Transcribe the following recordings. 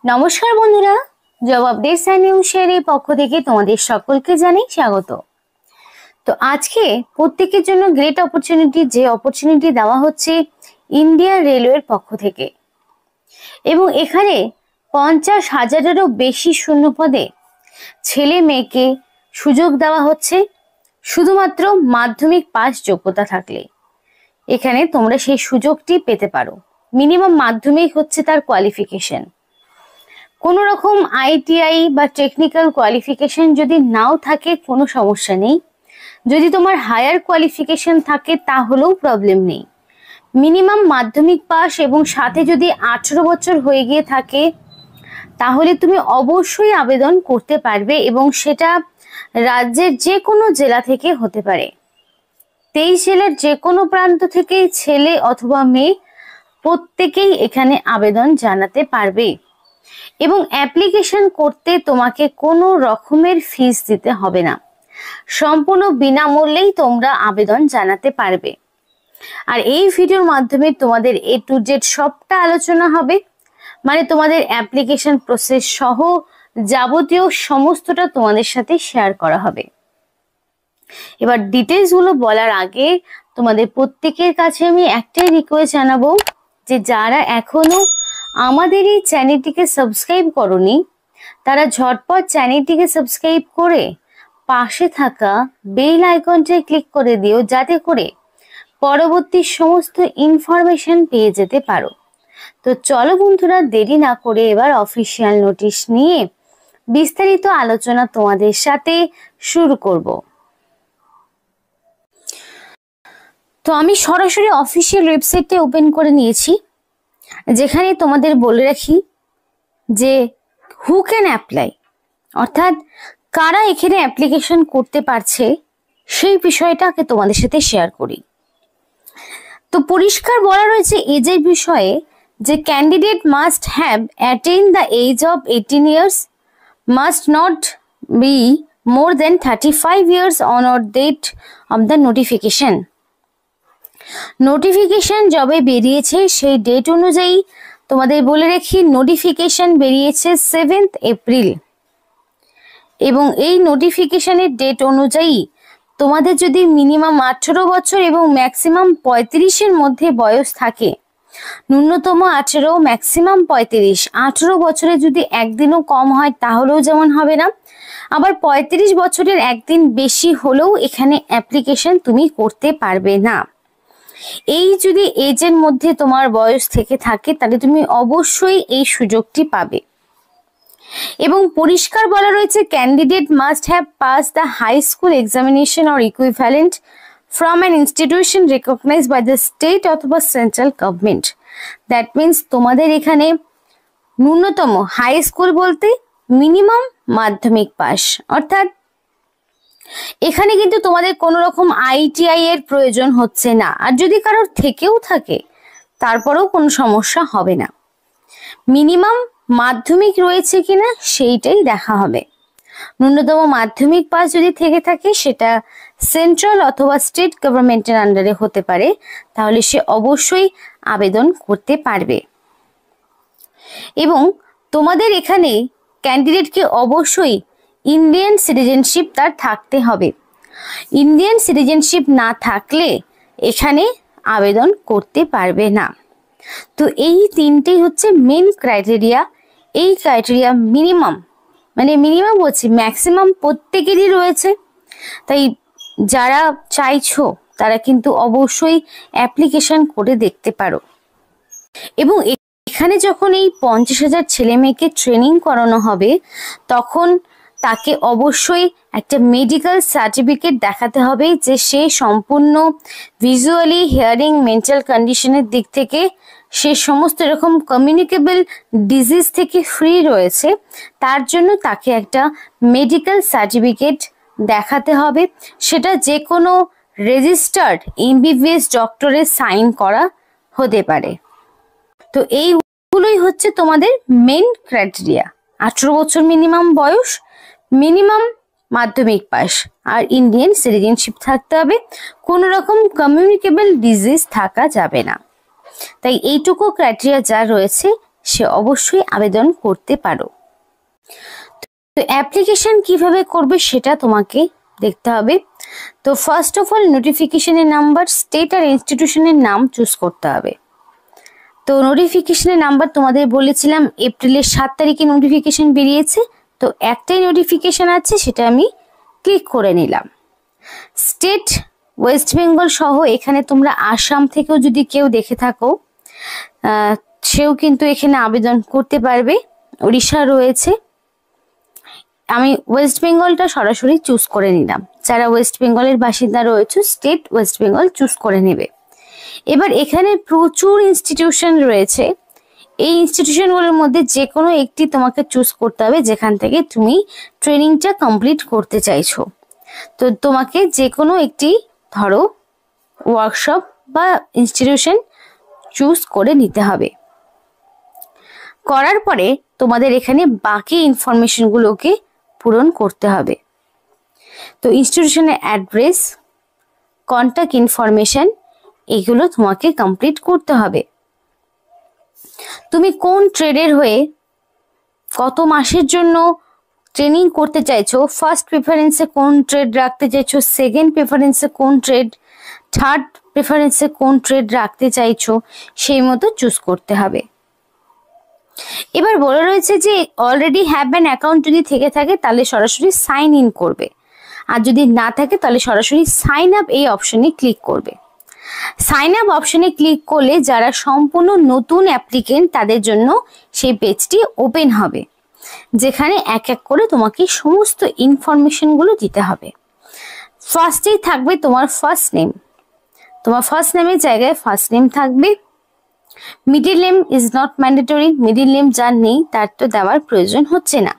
নমস্কার বন্ধুরা, job updates and news শেয়ারের পক্ষ থেকে তোমাদের সকলকে জানাই স্বাগত। তো আজকে প্রত্যেকের জন্য গ্রেট অপরচুনিটি, যে অপরচুনিটি দেওয়া হচ্ছে ইন্ডিয়ান রেলওয়ের পক্ষ থেকে, এবং এখানে 50,000-এরও বেশি শূন্য পদে ছেলে মেয়েকে সুযোগ দেওয়া হচ্ছে শুধুমাত্র মাধ্যমিক পাস যোগ্যতা থাকলে। এখানে তোমরা সেই সুযোগটি পেতে পারো। মিনিমাম মাধ্যমিক হচ্ছে তার কোয়ালিফিকেশন। কোনো রকম আইটিআই বা টেকনিক্যাল কোয়ালিফিকেশন যদি নাও থাকে কোনো সমস্যা নেই, যদি তোমার হায়ার কোয়ালিফিকেশন থাকে তাহলেও প্রবলেম নেই। মিনিমাম মাধ্যমিক পাস এবং সাথে যদি 18 বছর হয়ে গিয়ে থাকে তাহলে তুমি অবশ্যই আবেদন করতে পারবে, এবং সেটা রাজ্যের যে কোনো জেলা থেকে হতে পারে। 23 জেলার যে কোনো প্রান্ত থেকেই ছেলে অথবা মেয়ে প্রত্যেকেই এখানে আবেদন জানাতে পারবে, এবং অ্যাপ্লিকেশন করতে তোমাকে কোনো রকমের ফিস দিতে হবে না। সম্পূর্ণ বিনামূল্যেই তোমরা আবেদন জানাতে পারবে। আর এই ভিডিওর মাধ্যমে তোমাদের A to Z সবটা আলোচনা হবে, মানে তোমাদের অ্যাপ্লিকেশন প্রসেস সহ যাবতীয় সমস্তটা তোমাদের সাথে শেয়ার করা হবে। এবার ডিটেলস গুলো বলার আগে তোমাদের প্রত্যেকের কাছে আমি একটাই রিকোয়েস্ট জানাবো, যে যারা এখনো আমাদের এই চ্যানেলটিকে সাবস্ক্রাইব করোনি তারা ঝটপট চ্যানেলটিকে সাবস্ক্রাইব করে পাশে থাকা বেল আইকনটায় ক্লিক করে দিও, যাতে করে পরবর্তী সমস্ত ইনফরমেশন পেয়ে যেতে পারো। তো চলো বন্ধুরা, দেরি না করে এবার অফিসিয়াল নোটিশ নিয়ে বিস্তারিত আলোচনা তোমাদের সাথে শুরু করব। তো আমি সরাসরি অফিসিয়াল ওয়েবসাইটটা ওপেন করে নিয়েছি, যেখানে তোমাদের বলে রাখি যে হু ক্যান অ্যাপ্লাই, অর্থাৎ কারা এখানে অ্যাপ্লিকেশন করতে পারছে সেই বিষয়টাকে তোমাদের সাথে শেয়ার করি। তো পরিষ্কার বলা রয়েছে এজের বিষয়ে যে candidate must have attain the age of 18 years, must not be more than 35 years on or date of the notification. Notification যবে বেরিয়েছে সেই ডেট অনুযায়ী তোমাদের বলে রাখি, নোটিফিকেশন বেরিয়েছে 7 এপ্রিল, এবং এই নোটিফিকেশনের ডেট অনুযায়ী তোমাদের যদি মিনিমাম 18 বছর এবং ম্যাক্সিমাম 35-এর মধ্যে বয়স থাকে, ন্যূনতম 18 ম্যাক্সিমাম 35, 18 বছরে যদি একদিনও কম হয় তাহলেও যেমন হবে না, আবার 35 বছরের একদিন বেশি হলেও এখানে অ্যাপ্লিকেশন তুমি করতে পারবে না। এই যদি এজের মধ্যে তোমার বয়স থেকে থাকে তাহলে তুমি অবশ্যই এই সুযোগটি পাবে। এবং পরিষ্কার বলা রয়েছে candidate must have pass the high school examination or equivalent from an institution recognized by the state অথবা সেন্ট্রাল গভর্নমেন্ট। দ্যাট মিনস তোমাদের এখানে ন্যূনতম হাই স্কুল বলতে মিনিমাম মাধ্যমিক পাস, অর্থাৎ এখানে কিন্তু তোমাদের কোনো রকম আইটিআই এর প্রয়োজন হচ্ছে না। আর যদি কারোর থেকেও থাকে তারপরেও কোনো সমস্যা হবে না। মিনিমাম মাধ্যমিক রয়েছে কিনা সেইটাই দেখা হবে। ন্যূনতম মাধ্যমিক পাস যদি থেকে থাকে সেটা সেন্ট্রাল অথবা স্টেট গভর্নমেন্টের আন্ডারে হতে পারে, তাহলে সে অবশ্যই আবেদন করতে পারবে। এবং তোমাদের এখানে ক্যান্ডিডেটকে অবশ্যই ইন্ডিয়ান সিটিজেনশিপ তার থাকতে হবে। ইন্ডিয়ান সিটিজেনশিপ না থাকলে এখানে আবেদন করতে পারবে না। তো এই তিনটেই হচ্ছে মেন ক্রাইটেরিয়া। এই ক্রাইটেরিয়া মিনিমাম, মানে মিনিমাম বলছি ম্যাক্সিমাম প্রত্যেকেরই রয়েছে, তাই যারা চাইছো তারা কিন্তু অবশ্যই অ্যাপ্লিকেশন করে দেখতে পারো। এবং এখানে যখন এই 50,000 ছেলে মেয়েকে ট্রেনিং করানো হবে তখন তাকে অবশ্যই একটা মেডিকেল সার্টিফিকেট দেখাতে হবে যে সে সম্পূর্ণ ভিজুয়ালি, হিয়ারিং, মেন্টাল কন্ডিশনের দিক থেকে সে সমস্ত এরকম কমিউনিকেবল ডিজিজ থেকে ফ্রি রয়েছে। তার জন্য তাকে একটা মেডিকেল সার্টিফিকেট দেখাতে হবে, সেটা যে কোনো রেজিস্টার্ড এমবিবিএস ডক্টরের সাইন করা হতে পারে। তো এইগুলোই হচ্ছে তোমাদের মেন ক্রাইটেরিয়া। 18 বছর মিনিমাম বয়স, মিনিমাম মাধ্যমিক পাস, আর ইন্ডিয়ান সিটিজেনশিপ থাকতে হবে। কোনো রকম কমিউনিকেবল ডিজিজ থাকা যাবে না। তাই এইটুকু ক্রাইটেরিয়া যা রয়েছে সে অবশ্যই আবেদন করতে পারো। তো অ্যাপ্লিকেশন কিভাবে করবে সেটা তোমাকে দেখতে হবে। তো ফার্স্ট অফ অল নোটিফিকেশনের নাম্বার, স্টেট আর ইনস্টিটিউশনের নাম চুজ করতে হবে। তো নোটিফিকেশনের নাম্বার তোমাদের বলেছিলাম এপ্রিলের 7 তারিখে নোটিফিকেশন বেরিয়েছে। তো একটাই নোটিফিকেশন আছে, সেটা আমি ক্লিক করে নিলাম। স্টেট ওয়েস্ট বেঙ্গল সহ এখানে তোমরা আসাম থেকেও যদি কেউ দেখে থাকো সেও কিন্তু এখানে আবেদন করতে পারবে। ওড়িশা রয়েছে, আমি ওয়েস্ট বেঙ্গলটা সরাসরি চুজ করে নিলাম। যারা ওয়েস্ট বেঙ্গলের বাসিন্দা রয়েছে স্টেট ওয়েস্ট বেঙ্গল চুজ করে নেবে। এবার এখানে প্রচুর ইনস্টিটিউশন রয়েছে, এই ইনস্টিটিউশনগুলোর মধ্যে যে কোনো একটি তোমাকে চুজ করতে হবে যেখান থেকে তুমি ট্রেনিংটা কমপ্লিট করতে চাইছো। তো তোমাকে যে কোনো একটি ধরো ওয়ার্কশপ বা ইনস্টিটিউশন চুজ করে নিতে হবে। করার পরে তোমাদের এখানে বাকি ইনফরমেশনগুলোকে পূরণ করতে হবে। তো ইনস্টিটিউশনের অ্যাড্রেস, কন্ট্যাক্ট ইনফরমেশন এগুলো তোমাকে কমপ্লিট করতে হবে। তুমি কোন ট্রেডের হয়ে কত মাসের জন্য ট্রেনিং করতে চাইছো, ফার্স্ট প্রেফারেন্সে কোন ট্রেড রাখতে চাইছো, সেকেন্ড প্রেফারেন্সে কোন ট্রেড, থার্ড প্রেফারেন্সে কোন ট্রেড রাখতে চাইছো, সেই মতো চুজ করতে হবে। এবার বলে রয়েছে যে অলরেডি হ্যাভ অ্যান অ্যাকাউন্ট যদি থেকে থাকে তাহলে সরাসরি সাইন ইন করবে, আর যদি না থাকে তাহলে সরাসরি সাইন আপ এই অপশনে ক্লিক করবে। সাইন আপ অপশনে ক্লিক করলে যারা সম্পূর্ণ নতুন অ্যাপ্লিকেন্ট তাদের জন্য সেই পেজটি ওপেন হবে, যেখানে এক এক করে তোমাকে সমস্ত ইনফরমেশনগুলো দিতে হবে। ফার্স্টেই থাকবে তোমার ফার্স্ট নেম, তোমার ফার্স্ট নেমের জায়গায় ফার্স্ট নেম থাকবে। Middle name is not mandatory, middle name যার নেই তার তো দেওয়ার প্রয়োজন হচ্ছে না।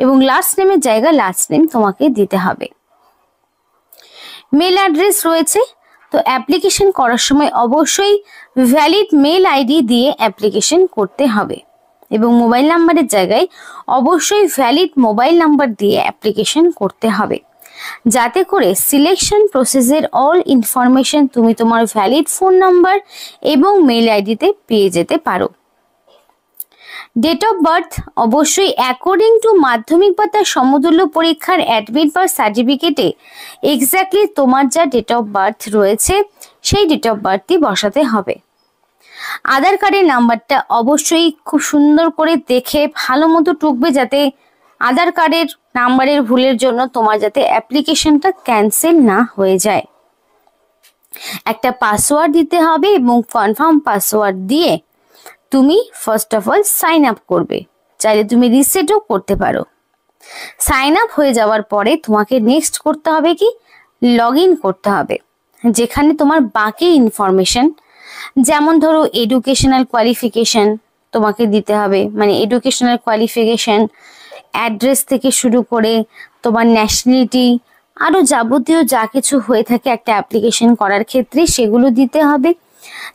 এবং লাস্ট নেমের জায়গায় লাস্ট নেম তোমাকে দিতে হবে। মেল অ্যাড্রেস রয়েছে, তো অ্যাপ্লিকেশন করার সময় অবশ্যই ভ্যালিড মেল আইডি দিয়ে অ্যাপ্লিকেশন করতে হবে এবং মোবাইল নাম্বারের জায়গায় অবশ্যই ভ্যালিড মোবাইল নাম্বার দিয়ে অ্যাপ্লিকেশন করতে হবে, যাতে করে সিলেকশন প্রসেসের অল ইনফরমেশন তুমি তোমার ভ্যালিড ফোন নাম্বার এবং মেল আইডিতে পেয়ে যেতে পারো। ডেট অফ বার্থ অবশ্যই অ্যাকর্ডিং টু মাধ্যমিক বা তার সমতুল্য পরীক্ষার অ্যাডমিট বা সার্টিফিকেটে এক্স্যাক্টলি তোমার যা ডেট অফ বার্থ রয়েছে সেই ডেট অফ বার্থই বসাতে হবে। আধার কার্ডের নাম্বারটা অবশ্যই খুব সুন্দর করে দেখে ভালো মতো টুকবে, যাতে আধার কার্ডের নাম্বারের ভুলের জন্য তোমার যাতে অ্যাপ্লিকেশনটা ক্যান্সেল না হয়ে যায়। একটা পাসওয়ার্ড দিতে হবে এবং কনফার্ম পাসওয়ার্ড দিয়ে তুমি first of all sign up করবে, চাইলে তুমি রিসেটও করতে পারো। সাইন আপ হয়ে যাওয়ার পরে তোমাকে নেক্সট করতে হবে কি লগ ইন করতে হবে, যেখানে তোমার বাকি ইনফরমেশন যেমন ধরো এডুকেশনাল কোয়ালিফিকেশন তোমাকে দিতে হবে, মানে এডুকেশনাল কোয়ালিফিকেশন, অ্যাড্রেস থেকে শুরু করে তোমার ন্যাশনালিটি, আরও যাবতীয় যা কিছু হয়ে থাকে একটা অ্যাপ্লিকেশন করার ক্ষেত্রে সেগুলো দিতে হবে।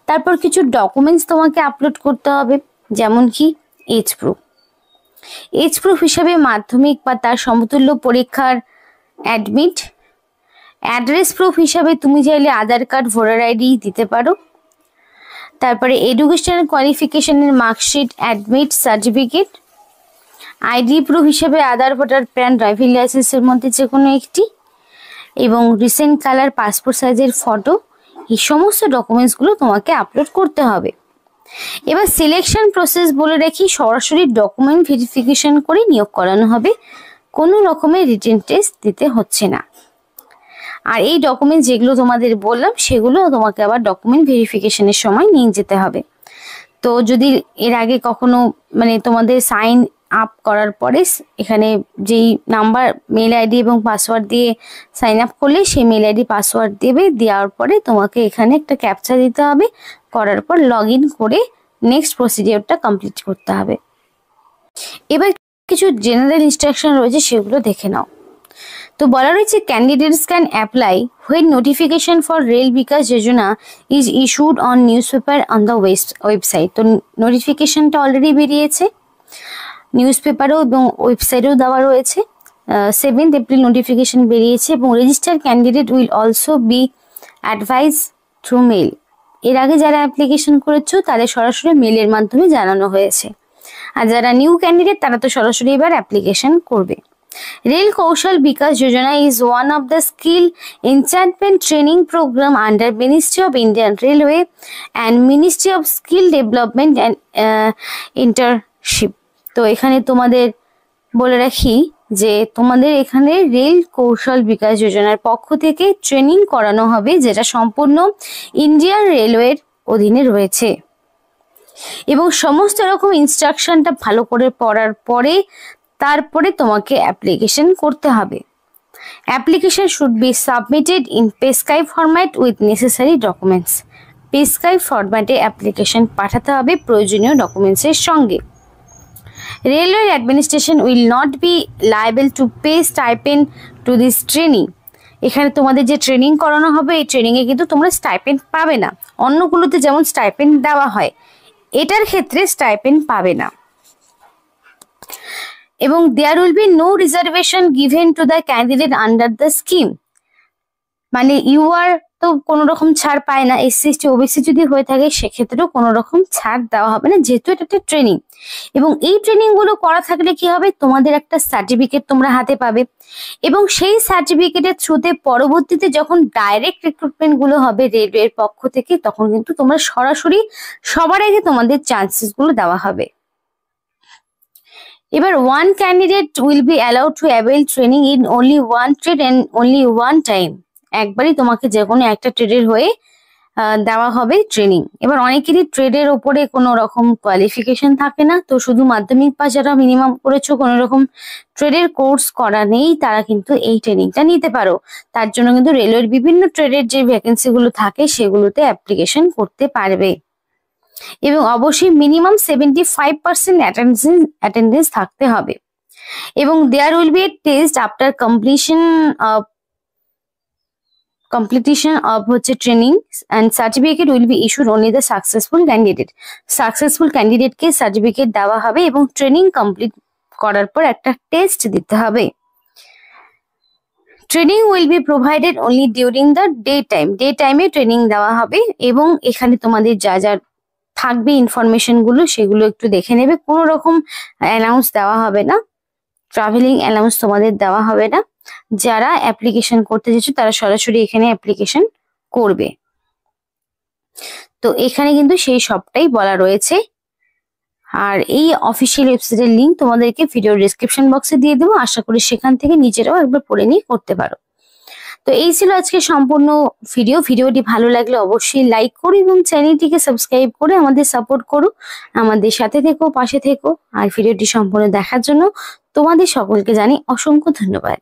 তারপর কিছু ডকুমেন্টস তোমাকে আপলোড করতে হবে, যেমন কি এজ প্রুফ। এজ প্রুফ হিসাবে মাধ্যমিক বা তার সমতুল্য পরীক্ষার অ্যাডমিট। অ্যাড্রেস প্রুফ হিসাবে তুমি চাইলে আধার কার্ড, ভোটার আইডি দিতে পারো। তারপরে এডুকেশনাল কোয়ালিফিকেশনের marksheet, admit, certificate. ID proof হিসেবে আধার, ভোটার, প্যান, ড্রাইভিং লাইসেন্সের মধ্যে যে কোনো একটি, এবং রিসেন্ট কালার পাসপোর্ট সাইজের ফটো। এই সমস্ত ডকুমেন্টসগুলো তোমাকে আপলোড করতে হবে। এবার সিলেকশন প্রসেস বলে রাখি, সরাসরি ডকুমেন্ট ভেরিফিকেশন করে নিয়োগ করানো হবে, কোনো রকমের রিটেন টেস্ট দিতে হচ্ছে না। আর এই ডকুমেন্ট যেগুলো তোমাদের বললাম সেগুলো তোমাকে আবার ডকুমেন্ট ভেরিফিকেশনের সময় নিয়ে যেতে হবে। তো যদি এর আগে কখনো মানে তোমাদের সাইন আপ করার পরে এখানে যেই নাম্বার, মেল আইডি এবং পাসওয়ার্ড দিয়ে সাইন আপ করলে সেই মেল আইডি পাসওয়ার্ড দেবে, দেওয়ার পরে তোমাকে এখানে একটা ক্যাপচা দিতে হবে, করার পর লগ ইন করে নেক্সট প্রসিডিওরটা কমপ্লিট করতে হবে। এবার কিছু জেনারেল ইনস্ট্রাকশন রয়েছে সেগুলো দেখে নাও। তো বলা রয়েছে candidates can apply when notification for rail Vikas Yojana is issued on news paper on the website. তো নোটিফিকেশনটা অলরেডি বেরিয়েছে, নিউজ পেপারেও এবং ওয়েবসাইটেও দেওয়া রয়েছে। 7th এপ্রিল নোটিফিকেশন বেরিয়েছে এবং registered candidate will also be advise through mail. এর আগে যারা অ্যাপ্লিকেশন করেছো তাদের সরাসরি মেলের মাধ্যমে জানানো হয়েছে, আর যারা নিউ ক্যান্ডিডেট তারা তো সরাসরি এবার অ্যাপ্লিকেশন করবে। রেল কৌশল Vikas Yojana is one of the skill enhancement training program under Ministry of Indian Railway and Ministry of Skill Development and Internship। তো এখানে তোমাদের বলে রাখি যে তোমাদের এখানে রেল কৌশল বিকাশ যোজনার পক্ষ থেকে ট্রেনিং করানো হবে, যেটা সম্পূর্ণ ইন্ডিয়ান রেলওয়ের অধীনে রয়েছে, এবং সমস্ত রকম ইনস্ট্রাকশনটা ভালো করে পড়ার পরে তারপরে তোমাকে অ্যাপ্লিকেশন করতে হবে। Application should be submitted in পেস্কাই ফরম্যাট উইথ নেসেসারি ডকুমেন্টস। পেস্কাই ফরম্যাটে অ্যাপ্লিকেশন পাঠাতে হবে প্রয়োজনীয় ডকুমেন্টসের সঙ্গে। Railway administration will not be liable to pay stipend to this training. এখানে তোমাদের যে ট্রেনিং করানো হবে এই ট্রেনিংয়ে কিন্তু তোমরা স্টাইপেন্ড পাবে না। অন্যগুলোতে যেমন স্টাইপেন্ড দেওয়া হয়, এটার ক্ষেত্রে স্টাইপেন্ড পাবে না। এবং there will be no reservation given to the candidate under the scheme. মানে ইউআর তো কোনো রকম ছাড় পায় না, এসসি এসটি ওবিসি যদি হয়ে থাকে সেক্ষেত্রেও কোনো রকম ছাড় দেওয়া হবে না, যেহেতু এটা একটা ট্রেনিং। এবং এই ট্রেনিং গুলো করা থাকলে কি হবে, তোমাদের একটা সার্টিফিকেট তোমরা হাতে পাবে, এবং সেই সার্টিফিকেটের থ্রুতে পরবর্তীতে যখন ডাইরেক্ট রিক্রুটমেন্ট গুলো হবে রেলওয়ের পক্ষ থেকে, তখন কিন্তু তোমরা সরাসরি সবার আগে তোমাদের চান্সেস গুলো দেওয়া হবে। এবার one candidate will be allowed to avail training in only one trade and only one time. একবারই তোমাকে যে কোনো একটা ট্রেডের হয়ে দেওয়া হবে ট্রেনিং। এবার অনেকেরই ট্রেডের ওপরে কোনো রকম কোয়ালিফিকেশন থাকে না, তো শুধু মাধ্যমিক পাস যারা মিনিমাম করেছো, কোনো রকম ট্রেডের কোর্স করা নেই, তারা কিন্তু এই ট্রেনিংটা নিতে পারো। তার জন্য কিন্তু রেলওয়ের বিভিন্ন ট্রেডের যে ভ্যাকেন্সি গুলো থাকে সেগুলোতে অ্যাপ্লিকেশন করতে পারবে, এবং অবশ্যই মিনিমাম 75% অ্যাটেন্ডেন্স থাকতে হবে। এবং there will be a test after completion of হচ্ছে training and certificate will be issued only the successful candidate. Successful ক্যান্ডিডেটকে সার্টিফিকেট দেওয়া হবে, এবং ট্রেনিং কমপ্লিট করার পর একটা টেস্ট দিতে হবে। Training will be provided only during the day টাইমে ট্রেনিং দেওয়া হবে, এবং এখানে তোমাদের যা যা থাকবে ইনফরমেশন গুলো সেগুলো একটু দেখে নেবে। কোনো রকম অ্যানাউন্স দেওয়া হবে না, ট্রাভেলিং অ্যালাউন্স তোমাদের দেওয়া হবে না। যারা অ্যাপ্লিকেশন করতে যাচ্ছে তারা সরাসরি এখানে অ্যাপ্লিকেশন করবে। তো এখানে কিন্তু সেই সবটাই বলা রয়েছে। আর এই অফিসিয়াল ওয়েবসাইটের লিঙ্ক তোমাদেরকে ভিডিও ডেসক্রিপশন বক্সে দিয়ে দেবো, আশা করি সেখান থেকে নিজেরাও একবার পড়ে নিয়ে করতে পারো। তো এই ছিল আজকে সম্পূর্ণ ভিডিওটি ভালো লাগলে অবশ্যই লাইক করো এবং চ্যানেলটিকে সাবস্ক্রাইব করে আমাদের সাপোর্ট করো, আমাদের সাথে থেকো, পাশে থেকো। আর ভিডিওটি সম্পূর্ণ দেখার জন্য তোমাদের সকলকে জানাই অসংখ্য ধন্যবাদ।